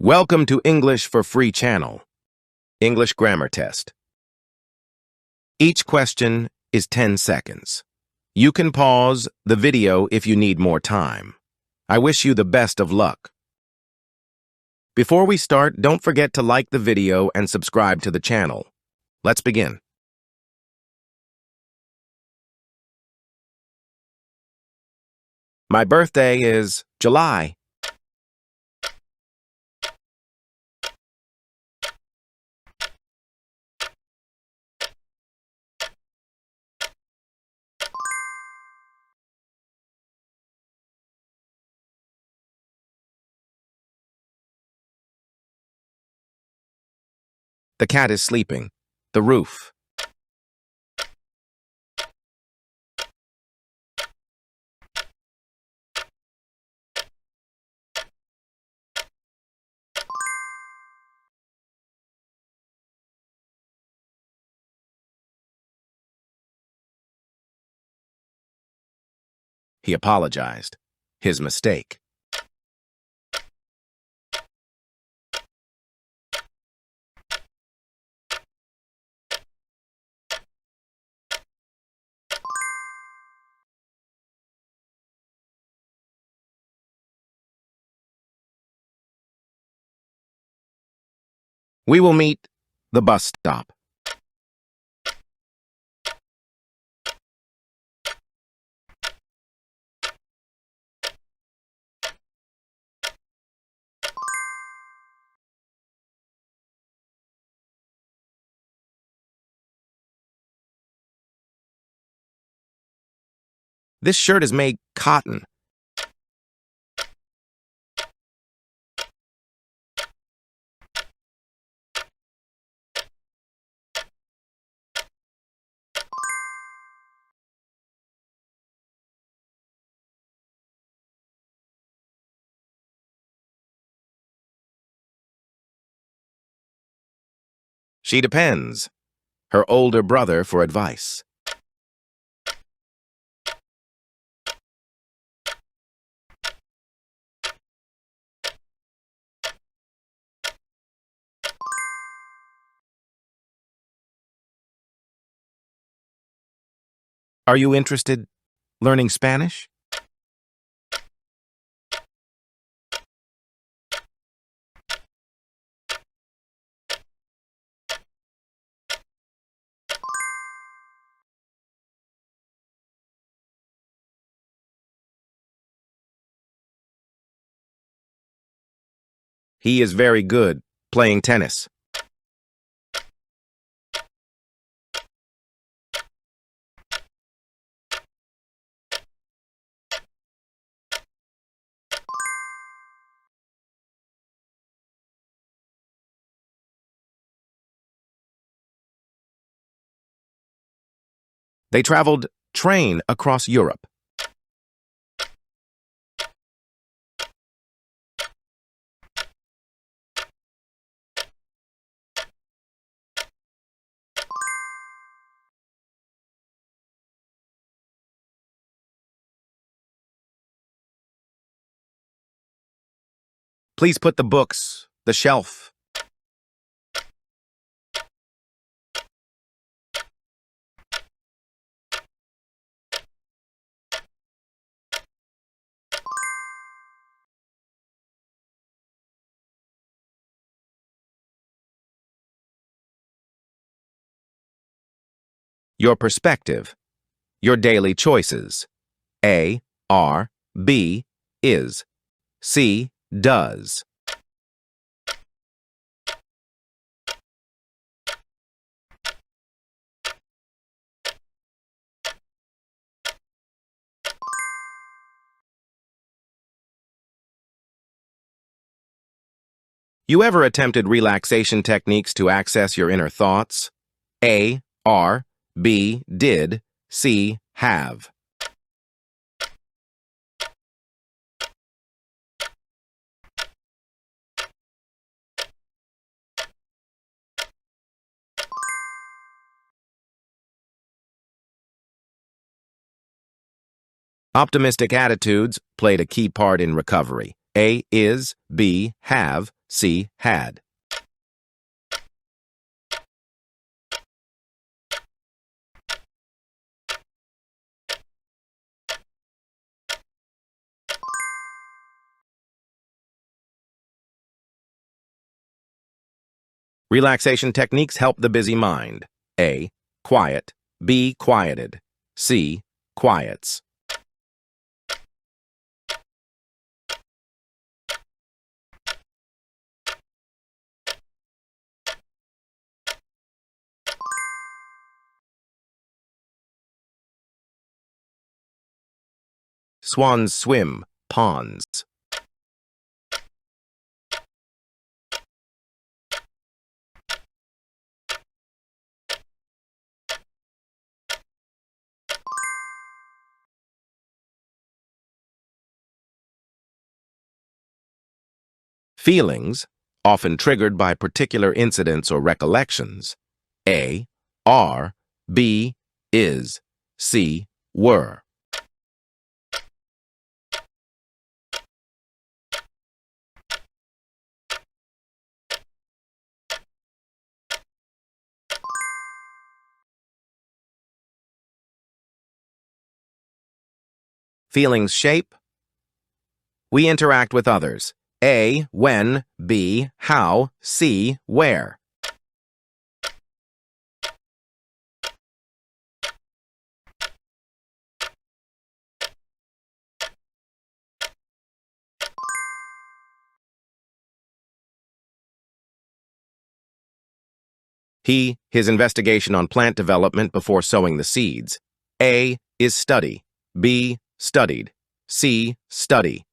Welcome to English for Free channel. English grammar test. Each question is 10 seconds. You can pause the video if you need more time. I wish you the best of luck. Before we start, don't forget to like the video and subscribe to the channel. Let's begin. My birthday is July. The cat is sleeping. The roof. He apologized. His mistake. We will meet the bus stop. This shirt is made cotton. She depends. Her older brother for advice. Are you interested learning Spanish? He is very good playing tennis. They traveled train across Europe. Please put the books, the shelf. Your perspective. Your daily choices. A, are, B, is, C, does. You ever attempted relaxation techniques to access your inner thoughts? A, are, B, did, C, have. Optimistic attitudes played a key part in recovery. A, is, B, have, C. Had. Relaxation techniques help the busy mind. A. Quiet. B. Quieted. C. Quiets. Swans swim ponds. Feelings, often triggered by particular incidents or recollections. A. Are. B. Is. C. Were. Feelings shape. We interact with others. A. When. B. How. C. Where. His investigation on plant development before sowing the seeds. A. Is study. B. Studied. C. Study.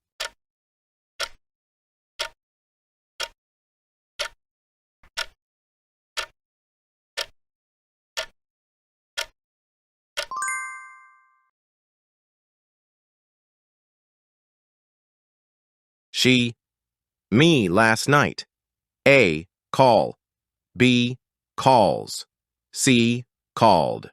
She. Me last night. A. Call. B. Calls. C. Called.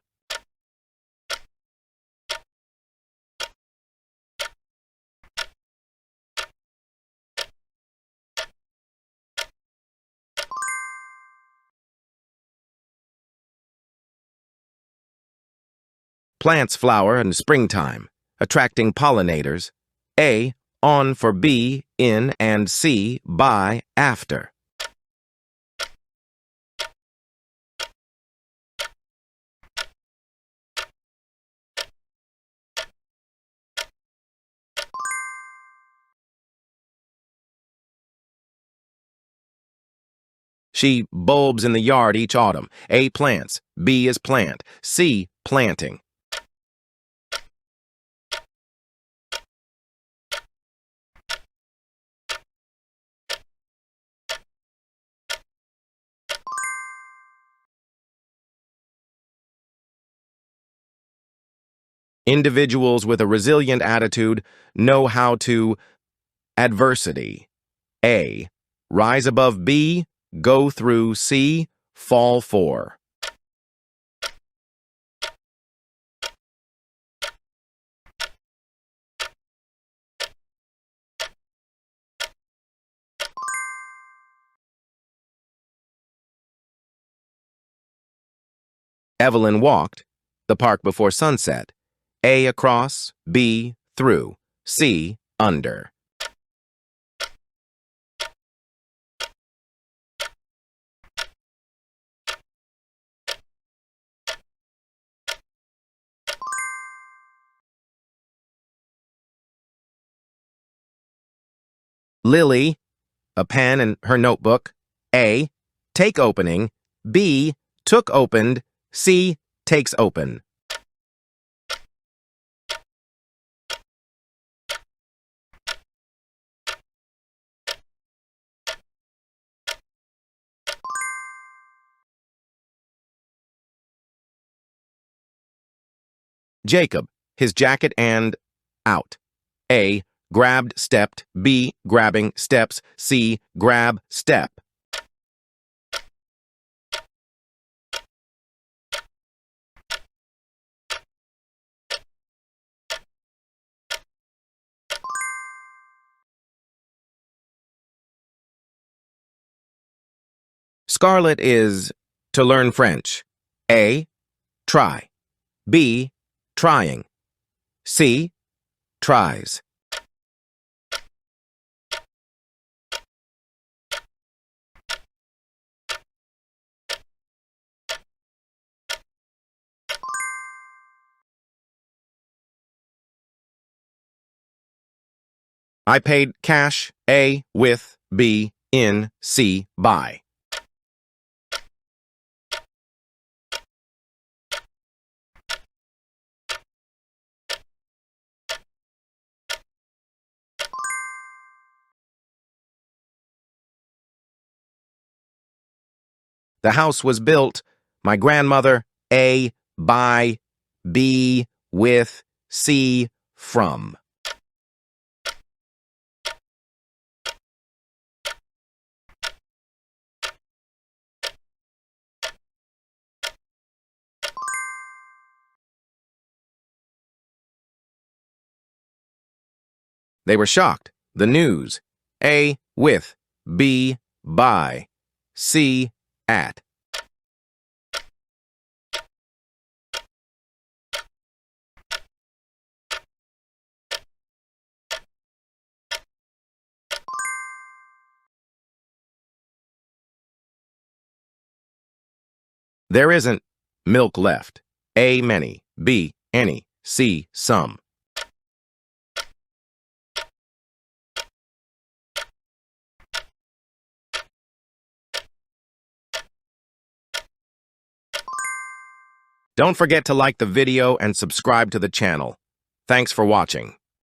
Plants flower in springtime, attracting pollinators. A. On for B, in, and C, by, after. She bulbs in the yard each autumn. A. Plants. B is plant. C. Planting. Individuals with a resilient attitude know how to adversity. A. Rise above B, go through C, fall for. Evelyn walked the park before sunset. A. Across. B. Through. C. Under. Lily, a pen and her notebook. A. Take opening. B. Took opened. C. Takes open. Jacob, his jacket and out. A. Grabbed, stepped. B. Grabbing, steps. C. Grab, step. Scarlet is to learn French. A. Try. B. Trying. C. Tries. I paid cash. A. With. B. In. C. By. The house was built. My grandmother. A. By. B. With. C. From. They were shocked. The news. A. With. B. By. C. At. There isn't milk left. A. Many. B. Any. C. Some. Don't forget to like the video and subscribe to the channel. Thanks for watching.